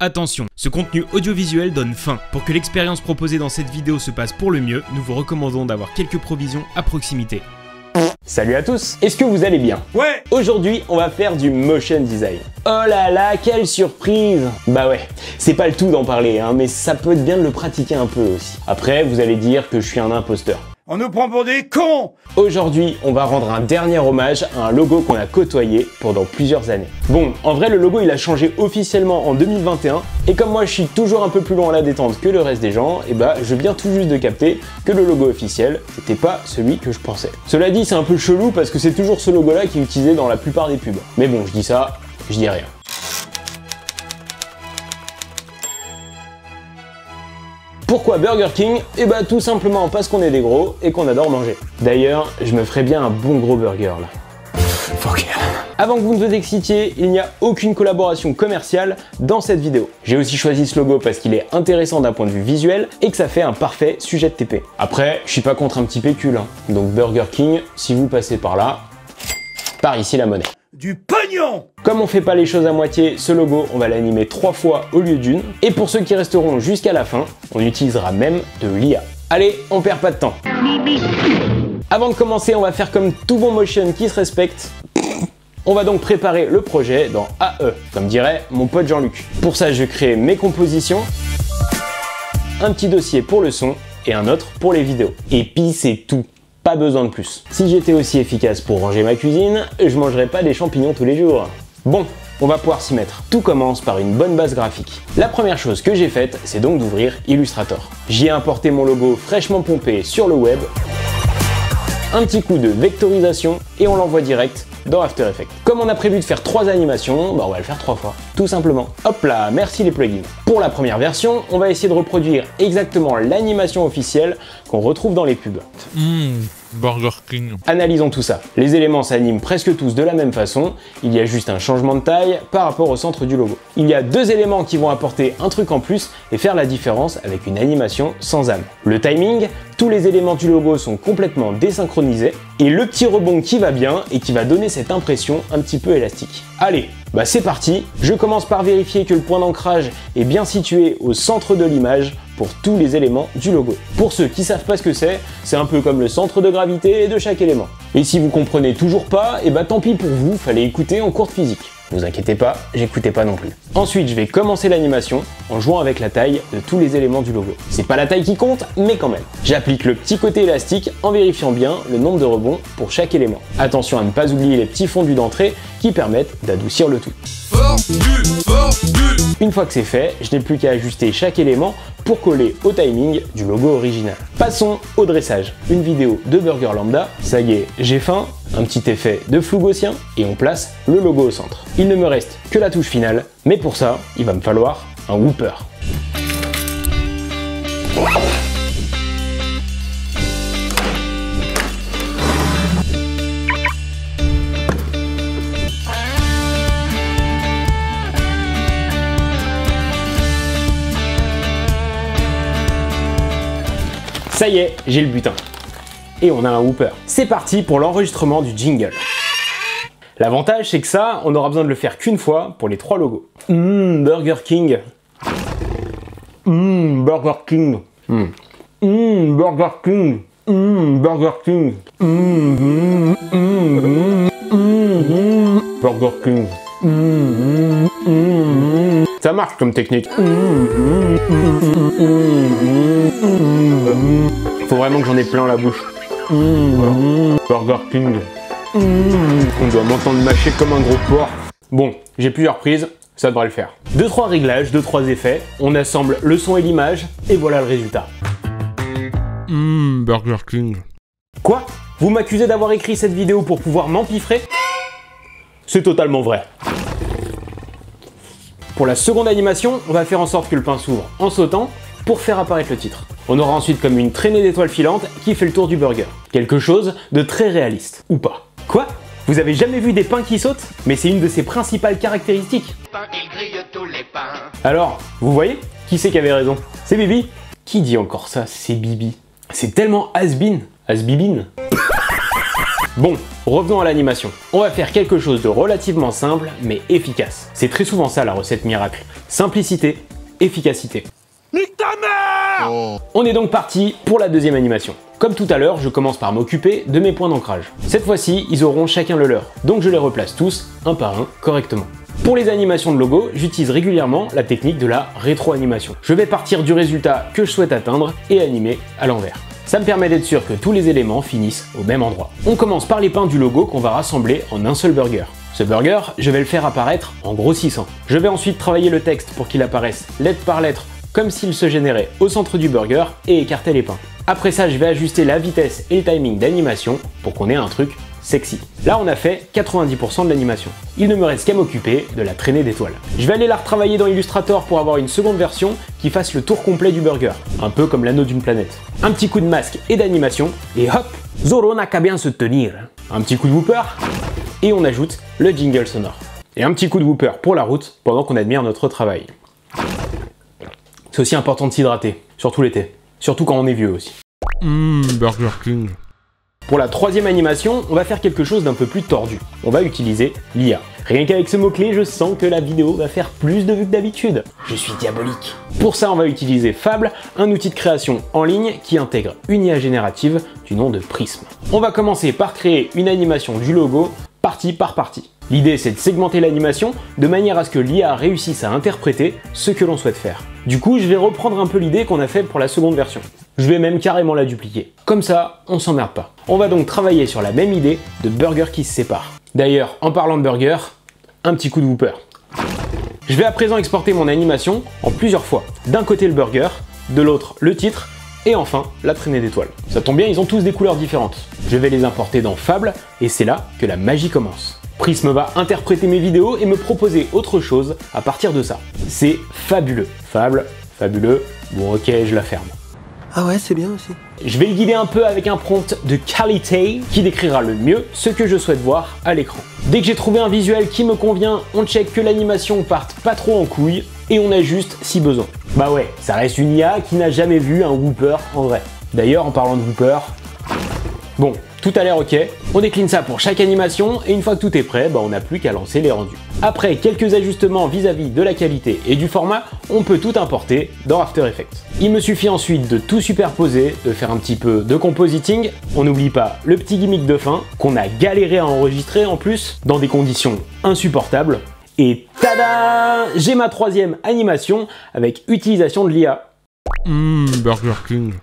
Attention, ce contenu audiovisuel donne faim. Pour que l'expérience proposée dans cette vidéo se passe pour le mieux, nous vous recommandons d'avoir quelques provisions à proximité. Salut à tous, est-ce que vous allez bien? Ouais. Aujourd'hui, on va faire du motion design. Oh là là, quelle surprise! Bah ouais, c'est pas le tout d'en parler, hein, mais ça peut être bien de le pratiquer un peu aussi. Après, vous allez dire que je suis un imposteur. On nous prend pour des cons! Aujourd'hui, on va rendre un dernier hommage à un logo qu'on a côtoyé pendant plusieurs années. Bon, en vrai, le logo il a changé officiellement en 2021, et comme moi je suis toujours un peu plus loin à la détente que le reste des gens, et bah je viens tout juste de capter que le logo officiel, c'était pas celui que je pensais. Cela dit, c'est un peu chelou parce que c'est toujours ce logo-là qui est utilisé dans la plupart des pubs. Mais bon, je dis ça, je dis rien. Pourquoi Burger King? Eh bah tout simplement parce qu'on est des gros et qu'on adore manger. D'ailleurs, je me ferais bien un bon gros burger là. Fuck yeah. Avant que vous ne vous excitiez, il n'y a aucune collaboration commerciale dans cette vidéo. J'ai aussi choisi ce logo parce qu'il est intéressant d'un point de vue visuel et que ça fait un parfait sujet de TP. Après, je suis pas contre un petit pécule, hein. Donc Burger King, si vous passez par là, par ici la monnaie. Du pognon! Comme on fait pas les choses à moitié, ce logo, on va l'animer 3 fois au lieu d'une. Et pour ceux qui resteront jusqu'à la fin, on utilisera même de l'IA. Allez, on perd pas de temps. Avant de commencer, on va faire comme tout bon motion qui se respecte. On va donc préparer le projet dans AE, comme dirait mon pote Jean-Luc. Pour ça, je crée mes compositions, un petit dossier pour le son et un autre pour les vidéos. Et puis c'est tout. Pas besoin de plus. Si j'étais aussi efficace pour ranger ma cuisine, je mangerais pas des champignons tous les jours. Bon, on va pouvoir s'y mettre. Tout commence par une bonne base graphique. La première chose que j'ai faite, c'est donc d'ouvrir Illustrator. J'y ai importé mon logo fraîchement pompé sur le web, un petit coup de vectorisation et on l'envoie direct dans After Effects. Comme on a prévu de faire 3 animations, bah on va le faire 3 fois, tout simplement. Hop là, merci les plugins. Pour la première version, on va essayer de reproduire exactement l'animation officielle qu'on retrouve dans les pubs. Burger King. Analysons tout ça. Les éléments s'animent presque tous de la même façon, il y a juste un changement de taille par rapport au centre du logo. Il y a 2 éléments qui vont apporter un truc en plus et faire la différence avec une animation sans âme. Le timing, tous les éléments du logo sont complètement désynchronisés, et le petit rebond qui va bien et qui va donner cette impression un petit peu élastique. Allez, bah c'est parti. Je commence par vérifier que le point d'ancrage est bien situé au centre de l'image pour tous les éléments du logo. Pour ceux qui savent pas ce que c'est un peu comme le centre de gravité de chaque élément. Et si vous comprenez toujours pas, et bah tant pis pour vous, fallait écouter en cours de physique. Vous inquiétez pas, j'écoutais pas non plus. Ensuite, je vais commencer l'animation en jouant avec la taille de tous les éléments du logo. C'est pas la taille qui compte, mais quand même. J'applique le petit côté élastique en vérifiant bien le nombre de rebonds pour chaque élément. Attention à ne pas oublier les petits fondus d'entrée qui permettent d'adoucir le tout. Une fois que c'est fait, je n'ai plus qu'à ajuster chaque élément pour coller au timing du logo original. Passons au dressage. Une vidéo de burger lambda, ça y est, j'ai faim, un petit effet de flou gaussien et on place le logo au centre. Il ne me reste que la touche finale, mais pour ça, il va me falloir un whooper. Ça y est, j'ai le butin. Et on a un whooper. C'est parti pour l'enregistrement du jingle. L'avantage, c'est que ça, on aura besoin de le faire qu'une fois pour les 3 logos. Burger King. Burger King. Burger King. Burger King. Burger King. Ça marche comme technique. Faut vraiment que j'en ai plein la bouche. Burger King. On doit m'entendre mâcher comme un gros porc. Bon, j'ai plusieurs prises, ça devrait le faire. 2-3 réglages, 2-3 effets, on assemble le son et l'image, et voilà le résultat. Burger King. Quoi? Vous m'accusez d'avoir écrit cette vidéo pour pouvoir m'empiffrer? C'est totalement vrai. Pour la seconde animation, on va faire en sorte que le pain s'ouvre en sautant pour faire apparaître le titre. On aura ensuite comme une traînée d'étoiles filantes qui fait le tour du burger. Quelque chose de très réaliste. Ou pas. Quoi? Vous avez jamais vu des pains qui sautent? Mais c'est une de ses principales caractéristiques. Alors, vous voyez? Qui c'est qui avait raison? C'est Bibi. Qui dit encore ça? C'est Bibi. C'est tellement has-been. Has-bibine. Bon, revenons à l'animation. On va faire quelque chose de relativement simple, mais efficace. C'est très souvent ça la recette miracle. Simplicité, efficacité. Nique ta mère! On est donc parti pour la deuxième animation. Comme tout à l'heure, je commence par m'occuper de mes points d'ancrage. Cette fois-ci, ils auront chacun le leur, donc je les replace tous, un par un, correctement. Pour les animations de logo, j'utilise régulièrement la technique de la rétro-animation. Je vais partir du résultat que je souhaite atteindre et animer à l'envers. Ça me permet d'être sûr que tous les éléments finissent au même endroit. On commence par les pins du logo qu'on va rassembler en un seul burger. Ce burger, je vais le faire apparaître en grossissant. Je vais ensuite travailler le texte pour qu'il apparaisse lettre par lettre comme s'il se générait au centre du burger et écarter les pins. Après ça, je vais ajuster la vitesse et le timing d'animation pour qu'on ait un truc sexy. Là, on a fait 90% de l'animation. Il ne me reste qu'à m'occuper de la traînée d'étoiles. Je vais aller la retravailler dans Illustrator pour avoir une seconde version qui fasse le tour complet du burger, un peu comme l'anneau d'une planète. Un petit coup de masque et d'animation, et hop, Zoro n'a qu'à bien se tenir. Un petit coup de whooper, et on ajoute le jingle sonore. Et un petit coup de whooper pour la route pendant qu'on admire notre travail. C'est aussi important de s'hydrater, surtout l'été. Surtout quand on est vieux aussi. Burger King. Pour la troisième animation, on va faire quelque chose d'un peu plus tordu. On va utiliser l'IA. Rien qu'avec ce mot-clé, je sens que la vidéo va faire plus de vues que d'habitude. Je suis diabolique. Pour ça, on va utiliser Fable, un outil de création en ligne qui intègre une IA générative du nom de Prism. On va commencer par créer une animation du logo, partie par partie. L'idée, c'est de segmenter l'animation de manière à ce que l'IA réussisse à interpréter ce que l'on souhaite faire. Du coup, je vais reprendre un peu l'idée qu'on a faite pour la seconde version. Je vais même carrément la dupliquer. Comme ça, on s'emmerde pas. On va donc travailler sur la même idée de burger qui se sépare. D'ailleurs, en parlant de burger, un petit coup de whooper. Je vais à présent exporter mon animation en plusieurs fois. D'un côté le burger, de l'autre le titre, et enfin la traînée d'étoiles. Ça tombe bien, ils ont tous des couleurs différentes. Je vais les importer dans Fable, et c'est là que la magie commence. Prism va interpréter mes vidéos et me proposer autre chose à partir de ça. C'est fabuleux. Fable, fabuleux, bon ok, je la ferme. Ah ouais, c'est bien aussi. Je vais le guider un peu avec un prompt de qualité qui décrira le mieux ce que je souhaite voir à l'écran. Dès que j'ai trouvé un visuel qui me convient, on check que l'animation parte pas trop en couille et on ajuste si besoin. Bah ouais, ça reste une IA qui n'a jamais vu un whooper en vrai. D'ailleurs, en parlant de whooper, bon, tout a l'air ok, on décline ça pour chaque animation et une fois que tout est prêt, bah on n'a plus qu'à lancer les rendus. Après quelques ajustements vis-à-vis de la qualité et du format, on peut tout importer dans After Effects. Il me suffit ensuite de tout superposer, de faire un petit peu de compositing. On n'oublie pas le petit gimmick de fin qu'on a galéré à enregistrer en plus dans des conditions insupportables. Et tada! J'ai ma troisième animation avec utilisation de l'IA. Burger King.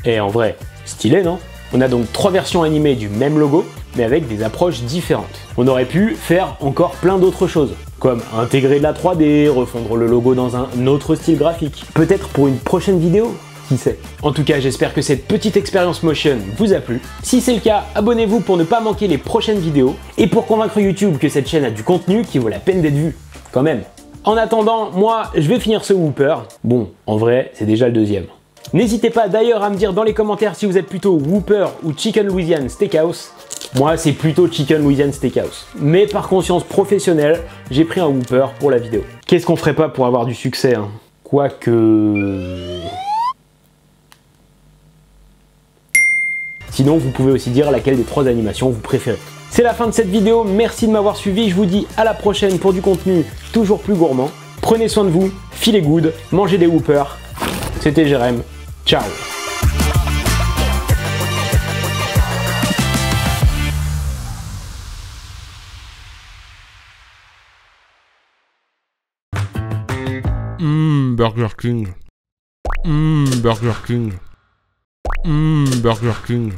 Et en vrai, stylé non? On a donc 3 versions animées du même logo, mais avec des approches différentes. On aurait pu faire encore plein d'autres choses, comme intégrer de la 3D, refondre le logo dans un autre style graphique. Peut-être pour une prochaine vidéo, qui sait. En tout cas, j'espère que cette petite expérience motion vous a plu. Si c'est le cas, abonnez-vous pour ne pas manquer les prochaines vidéos, et pour convaincre YouTube que cette chaîne a du contenu qui vaut la peine d'être vu, quand même. En attendant, moi, je vais finir ce whooper. Bon, en vrai, c'est déjà le deuxième. N'hésitez pas d'ailleurs à me dire dans les commentaires si vous êtes plutôt Whopper ou Chicken Louisiana Steakhouse. Moi, c'est plutôt Chicken Louisiana Steakhouse. Mais par conscience professionnelle, j'ai pris un Whopper pour la vidéo. Qu'est-ce qu'on ferait pas pour avoir du succès, hein? Quoique... Sinon, vous pouvez aussi dire laquelle des 3 animations vous préférez. C'est la fin de cette vidéo, merci de m'avoir suivi, je vous dis à la prochaine pour du contenu toujours plus gourmand. Prenez soin de vous, filez good, mangez des Whoppers. C'était Jérém, ciao. Burger King. Burger King. Burger King.